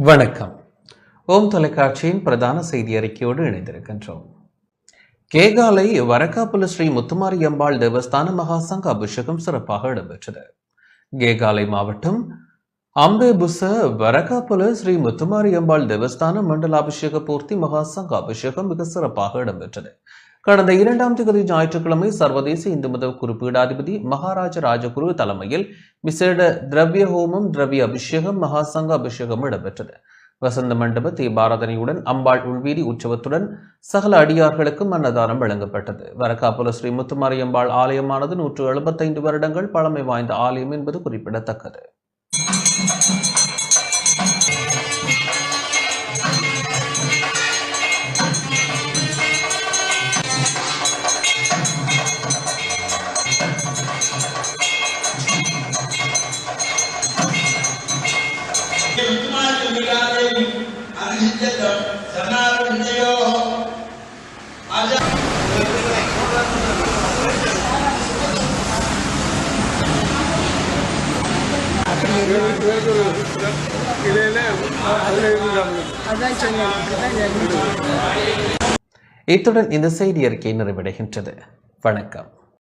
வணக்கம். ஓம் தொலைக்காட்சியின் பிரதான செய்தி அறிக்கையோடு இணைந்திருக்கின்றோம். கேகாலை வரக்காப்புல ஸ்ரீ முத்துமாரியம்பாள் தேவஸ்தான மகாசங்க அபிஷேகம் சிறப்பாக இடம்பெற்றது. கேகாலை மாவட்டம் அம்பேபுச வரக்காப்புல ஸ்ரீ முத்துமாரியம்பாள் தேவஸ்தான மண்டலாபிஷேக பூர்த்தி மகாசங்க அபிஷேகம் மிக சிறப்பாக இடம்பெற்றது. கடந்த 2ஆம் தேதி ஞாயிற்றுக்கிழமை சர்வதேச இந்து மத குறிப்பீடாதிபதி மகாராஜ ராஜகுரு தலைமையில் விசேட திரவிய ஹோமம் திரவிய அபிஷேகம் மகாசங்க அபிஷேகம் இடம்பெற்றது. வசந்த மண்டப தீபாராதனையுடன் அம்பாள் உள்வீதி உற்சவத்துடன் சகல அடியார்களுக்கும் அன்னதானம் வழங்கப்பட்டது. வரக்காப்புல ஸ்ரீ முத்துமாரியம்பாள் ஆலயமானது 175 வருடங்கள் பழமை வாய்ந்த ஆலயம் என்பது குறிப்பிடத்தக்கது. இத்துடன் இந்த செய்தி அறிக்கை நிறைவடைகின்றது. வணக்கம்.